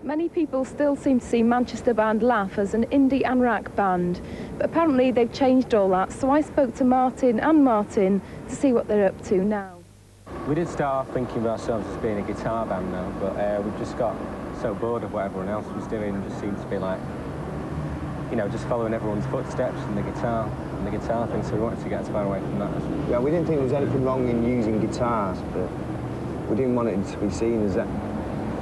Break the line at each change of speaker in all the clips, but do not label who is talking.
Many people still seem to see Manchester band Laugh as an indie and rock band, but apparently they've changed all that, so I spoke to Martin and Martin to see what they're up to now.
We did start off thinking of ourselves as being a guitar band now, but we've just got so bored of what everyone else was doing and just seemed to be like, you know, just following everyone's footsteps and the guitar thing, so we wanted to get as far away from that as well.
Yeah, we didn't think there was anything wrong in using guitars, but we didn't want it to be seen as that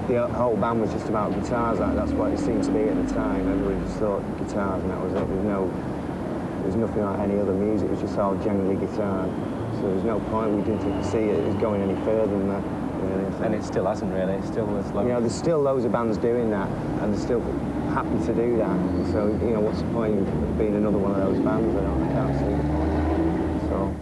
the whole band was just about guitars. That's what it seemed to be at the time. Everybody just thought guitars and that was it. There was nothing like any other music, it was just all generally guitar. So there was no point, we didn't see it as going any further than that, really.
And it still hasn't really, it's still as low.
You know, there's still loads of bands doing that, and they're still happy to do that. So, you know, what's the point of being another one of those bands? I can't see the point. So.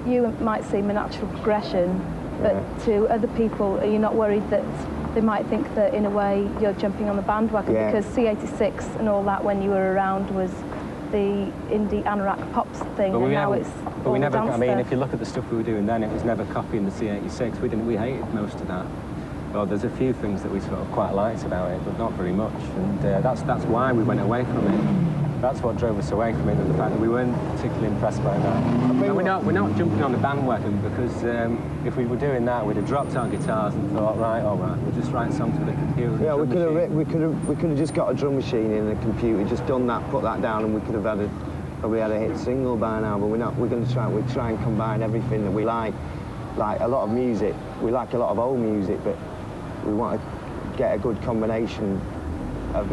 You might seem a natural progression, but to other people, are you not worried that they might think that in a way you're jumping on the bandwagon?
Yeah.
Because C86 and all that when you were around was the indie anorak pops thing, and now it's all the dance
I mean,
stuff.
If you look at the stuff we were doing then, it was never copying the C86. We hated most of that. Well, there's a few things that we sort of quite liked about it, but not very much, and that's why we went away from it. That's what drove us away from it, and the fact that we weren't particularly impressed by that. And we're not jumping on the bandwagon, because if we were doing that, we'd have dropped our guitars and thought, right, all right, we'll just write songs with a computer.
Yeah, we could have just got a drum machine in a computer, just done that, put that down, and we could have probably had a hit single by now. But we're going to try and combine everything that we like a lot of music. We like a lot of old music, but we want to get a good combination of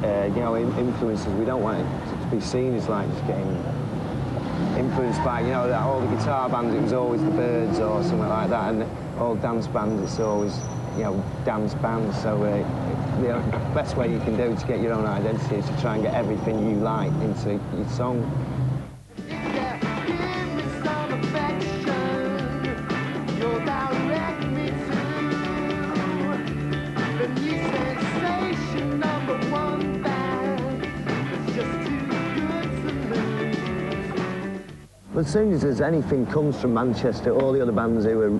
you know, influences. We don't want it to be seen as like just getting influenced by, you know, all the guitar bands, it was always the Byrds or something like that, and all dance bands, it's always, you know, dance bands. So the best way you can do to get your own identity is to try and get everything you like into your song. But as soon as anything comes from Manchester, all the other bands who are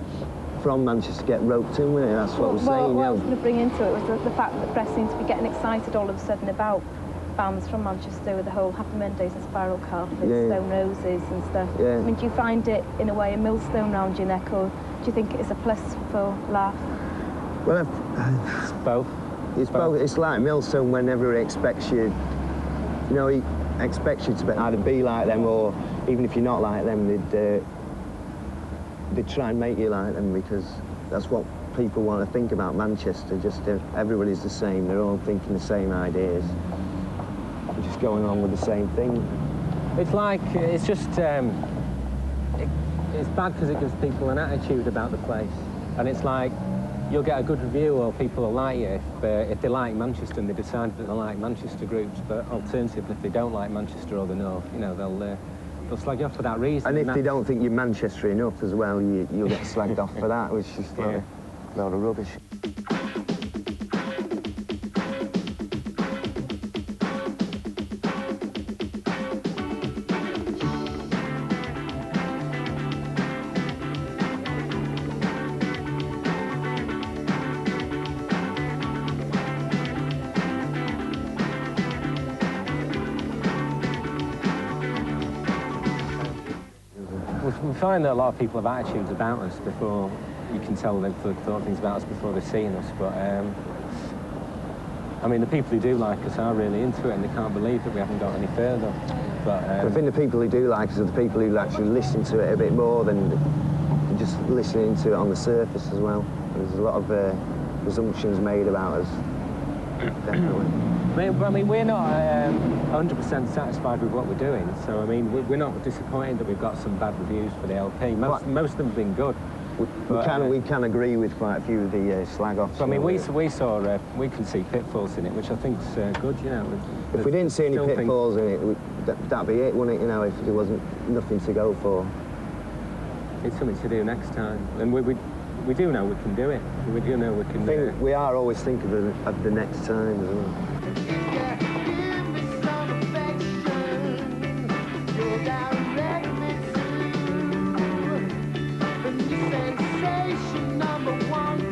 from Manchester get roped in with it. That's what we're saying.
What I was going to bring into it was the fact that the press seems to be getting excited all of a sudden about bands from Manchester with the whole Happy Mondays and Spiral Carpets, Stone Roses and stuff.
Yeah.
I mean, do you find it, in a way, a millstone round your neck, or do you think it's a plus for Laugh?
Well,
it's both.
It's both. It's like millstone when everybody expects you, you know, he expects you to either be like them, or even if you're not like them, they'd try and make you like them, because that's what people want to think about Manchester. Just everybody's the same. They're all thinking the same ideas. They're just going on with the same thing.
It's like, it's just, it's bad because it gives people an attitude about the place. And it's like, you'll get a good review, or people will like you if they like Manchester and they decide that they like Manchester groups. But alternatively, if they don't like Manchester or the North, you know, they'll slag you off for that reason.
And if they don't think you're Manchester enough as well, you'll get slagged off for that, which is like a load of rubbish.
We find that a lot of people have attitudes about us before you can tell they've thought things about us before they've seen us. But I mean, the people who do like us are really into it, and they can't believe that we haven't got any further. But
I think the people who do like us are the people who actually listen to it a bit more than just listening to it on the surface as well. There's a lot of presumptions made about us. Definitely.
I mean, we're not 100% satisfied with what we're doing, so I mean, we're not disappointed that we've got some bad reviews for the LP. Most of them have been good.
we can agree with quite a few of the slag-offs.
I mean, we can see pitfalls in it, which I think's good, you know.
If we didn't see any pitfalls in it, that'd be it, wouldn't it, you know, if there wasn't nothing to go for.
It's something to do next time. And we do know we can do it. We do know we can do it.
We are always thinking of the next time as well.
Sensation #1.